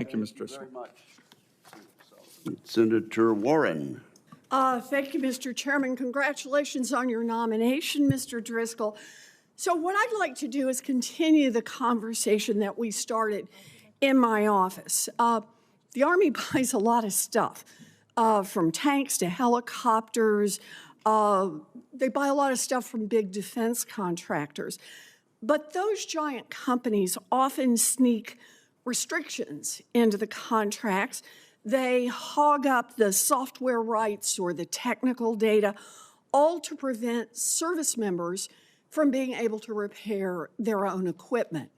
Thank you, Mr. Driscoll. Very much. Senator Warren. Thank you, Mr. Chairman. Congratulations on your nomination, Mr. Driscoll. So what I'd like to do is continue the conversation that we started in my office. The Army buys a lot of stuff, from tanks to helicopters. They buy a lot of stuff from big defense contractors. But those giant companies often sneak restrictions into the contracts. They hog up the software rights or the technical data, all to prevent service members from being able to repair their own equipment.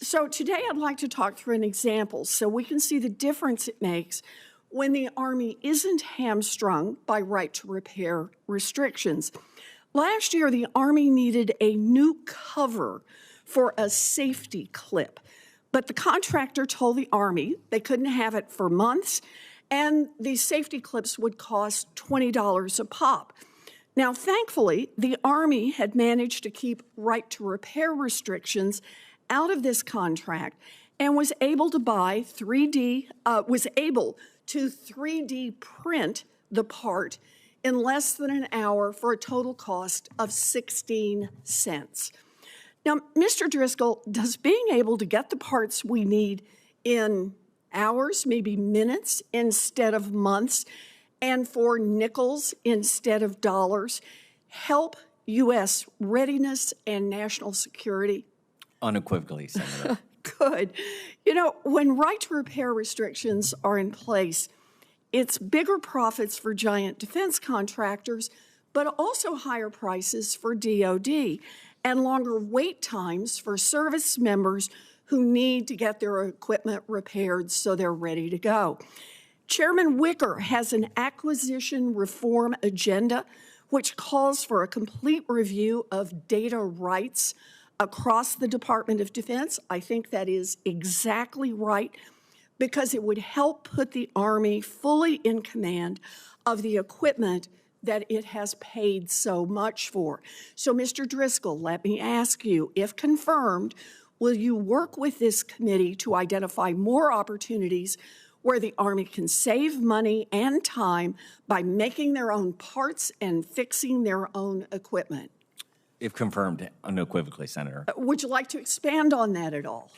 So today I'd like to talk through an example so we can see the difference it makes when the Army isn't hamstrung by right to repair restrictions. Last year, the Army needed a new cover for a safety clip, but the contractor told the Army they couldn't have it for months, and these safety clips would cost $20 a pop. Now, thankfully, the Army had managed to keep right to repair restrictions out of this contract and was able to 3D print the part in less than an hour for a total cost of 16 cents. Now, Mr. Driscoll, does being able to get the parts we need in hours, maybe minutes instead of months, and for nickels instead of dollars, help U.S. readiness and national security? Unequivocally, Senator. Good. You know, when right to repair restrictions are in place, it's bigger profits for giant defense contractors, but also higher prices for DoD and longer wait times for service members who need to get their equipment repaired so they're ready to go. Chairman Wicker has an acquisition reform agenda which calls for a complete review of data rights across the Department of Defense. I think that is exactly right, because it would help put the Army fully in command of the equipment that it has paid so much for. So, Mr. Driscoll, let me ask you, if confirmed, will you work with this committee to identify more opportunities where the Army can save money and time by making their own parts and fixing their own equipment? If confirmed, unequivocally, Senator. Would you like to expand on that at all?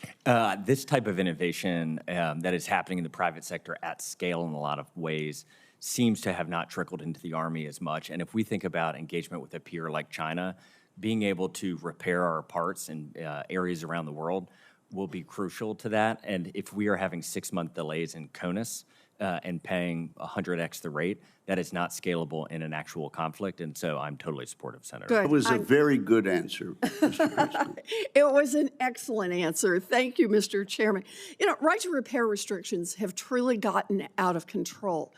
This type of innovation that is happening in the private sector at scale in a lot of ways seems to have not trickled into the Army as much. And if we think about engagement with a peer like China, being able to repair our parts in areas around the world will be crucial to that. And if we are having 6-month delays in CONUS and paying 100x the rate, that is not scalable in an actual conflict. And so I'm totally supportive, Senator. Good. That was a very good answer, Mr. Driscoll. It was an excellent answer. Thank you, Mr. Chairman. You know, right to repair restrictions have truly gotten out of control,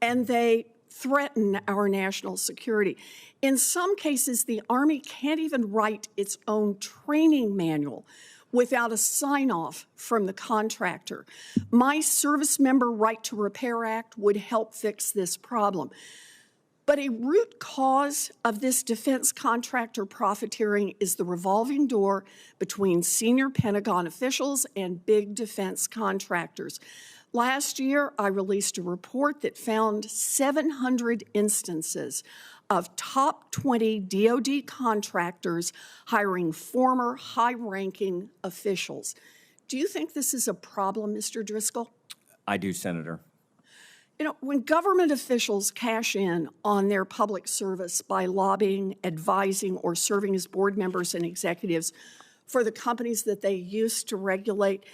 and they threaten our national security. In some cases, the Army can't even write its own training manual without a sign-off from the contractor. My Service Member Right to Repair Act would help fix this problem. But a root cause of this defense contractor profiteering is the revolving door between senior Pentagon officials and big defense contractors. Last year, I released a report that found 700 instances of top 20 DoD contractors hiring former high-ranking officials. Do you think this is a problem, Mr. Driscoll? I do, Senator. You know, when government officials cash in on their public service by lobbying, advising, or serving as board members and executives for the companies that they used to regulate,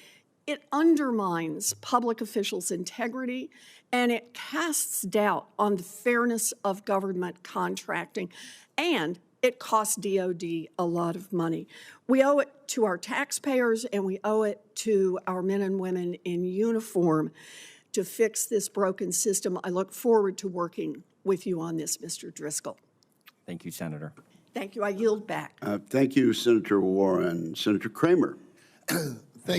it undermines public officials' integrity, and it casts doubt on the fairness of government contracting, and it costs DoD a lot of money. We owe it to our taxpayers, and we owe it to our men and women in uniform to fix this broken system. I look forward to working with you on this, Mr. Driscoll. Thank you, Senator. Thank you. I yield back. Thank you, Senator Warren. Senator Kramer.